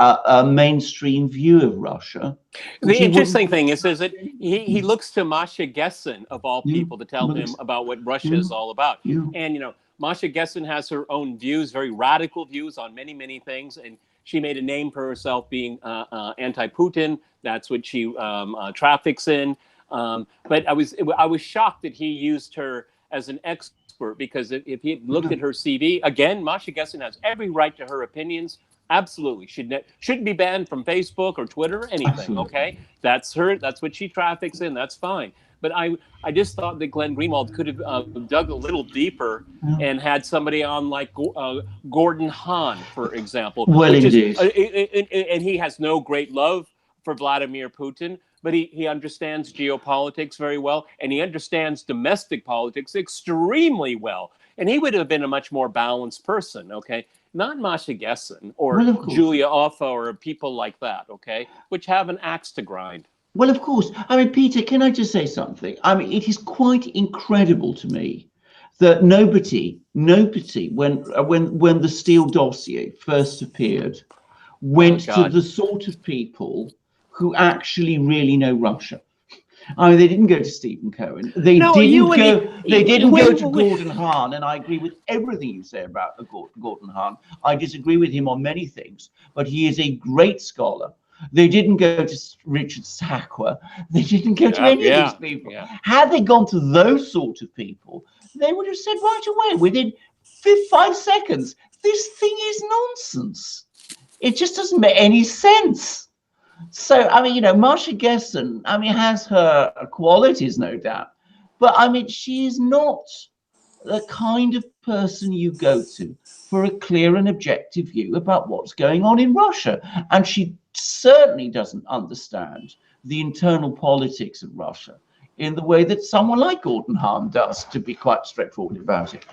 mainstream view of Russia. The interesting thing is that he looks to Masha Gessen, of all people, to tell him about what Russia is all about. And Masha Gessen has her own views, very radical views on many, many things, and she made a name for herself being anti-Putin. That's what she traffics in. But I was shocked that he used her as an expert, because if he looked at her CV, again, Masha Gessen has every right to her opinions. Absolutely, shouldn't be banned from Facebook or Twitter or anything. Absolutely. Okay, that's her. That's what she traffics in. That's fine. But I just thought that Glenn Greenwald could have dug a little deeper and had somebody on like Gordon Hahn, for example. Well, indeed. And he has no great love for Vladimir Putin, but he understands geopolitics very well, and he understands domestic politics extremely well. And he would have been a much more balanced person, okay? Not Masha Gessen or Julia Offa or people like that, okay? Which have an axe to grind. Well, of course. I mean, Peter, can I just say something? I mean, it is quite incredible to me that nobody, when the Steele dossier first appeared, went to the sort of people who actually really know Russia. I mean, they didn't go to Stephen Cohen. They didn't go to Gordon Hahn, and I agree with everything you say about Gordon Hahn. I disagree with him on many things, but he is a great scholar. They didn't go to Richard Sakwa. They didn't go to any of these people. Yeah. Had they gone to those sort of people, they would have said right away, within 5 seconds, this thing is nonsense. It just doesn't make any sense. So, I mean, Masha Gessen, I mean, has her qualities, no doubt. But, I mean, she is not the kind of person you go to for a clear and objective view about what's going on in Russia. And she certainly doesn't understand the internal politics of Russia in the way that someone like Gordon Hahn does, to be quite straightforward about it.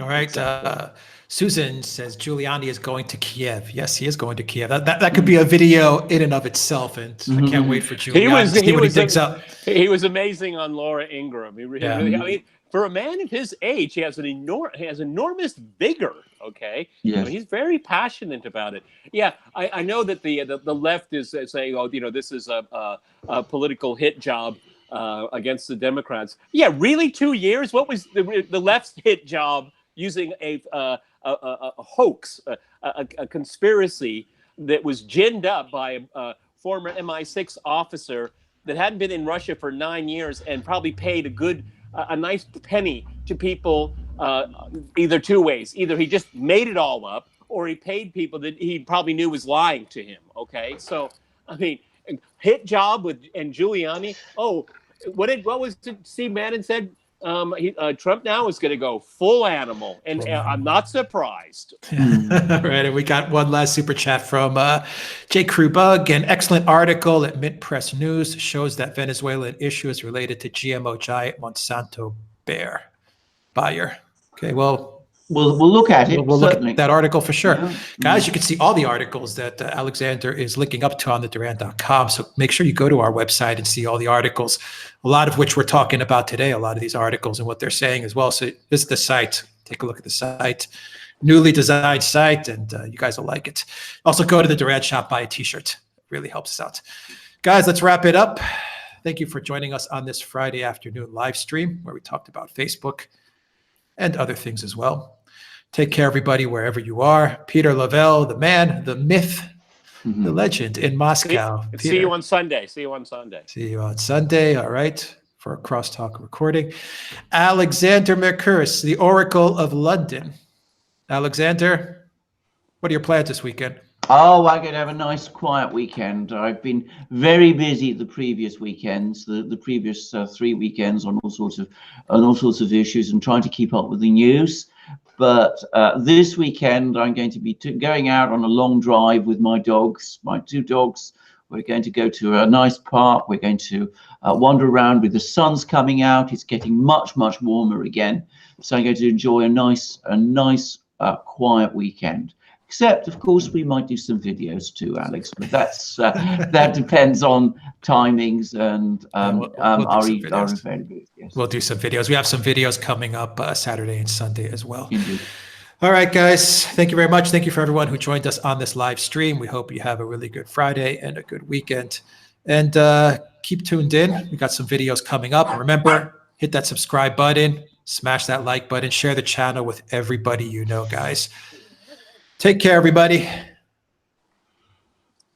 All right. Susan says Giuliani is going to Kiev. Yes, he is going to Kiev. That could be a video in and of itself, and I can't wait for Giuliani to see what he digs up. He was amazing on Laura Ingraham. I mean, for a man of his age, he has enormous vigor. Okay, yes. He's very passionate about it. Yeah, I know that the left is saying, oh, this is a political hit job against the Democrats. Yeah, really, 2 years? What was the left's hit job? Using a hoax, a conspiracy that was ginned up by a former MI6 officer that hadn't been in Russia for 9 years and probably paid a nice penny to people, either two ways. Either he just made it all up, or he paid people that he probably knew was lying to him. Okay, so I mean, hit job and Giuliani. Oh, what was Steve Bannon said? Trump now is going to go full animal, and I'm not surprised. Right, and we got one last super chat from Jay Krubug. An excellent article at Mint Press News shows that Venezuelan issue is related to GMO giant Monsanto Bayer. Okay, well, we'll look at it. We'll look at that article for sure. Yeah. Guys, you can see all the articles that Alexander is linking up to on the Duran.com. So make sure you go to our website and see all the articles, a lot of which we're talking about today, a lot of these articles and what they're saying as well. So visit the site, take a look at the site, newly designed site, and you guys will like it. Also go to the Duran shop, buy a t-shirt. It really helps us out. Guys, let's wrap it up. Thank you for joining us on this Friday afternoon live stream where we talked about Facebook and other things as well. Take care, everybody, wherever you are. Peter Lavelle, the man, the myth, the legend in Moscow. See you on Sunday. See you on Sunday. All right, for a crosstalk recording. Alexander Mercouris, the Oracle of London. Alexander, what are your plans this weekend? Oh, I'm going to have a nice quiet weekend. I've been very busy the previous weekends, the previous 3 weekends on all sorts of issues and trying to keep up with the news. But this weekend, I'm going to be going out on a long drive with my dogs, my 2 dogs. We're going to go to a nice park. We're going to wander around with the sun's coming out. It's getting much, much warmer again. So I'm going to enjoy a nice, quiet weekend. Except, of course, we might do some videos too, Alex. But that's that depends on timings and our availability. Yes. We'll do some videos. We have some videos coming up Saturday and Sunday as well. Indeed. All right, guys. Thank you very much. Thank you for everyone who joined us on this live stream. We hope you have a really good Friday and a good weekend. And keep tuned in. We got some videos coming up. Remember, hit that subscribe button, smash that like button, share the channel with everybody you know, guys. Take care, everybody.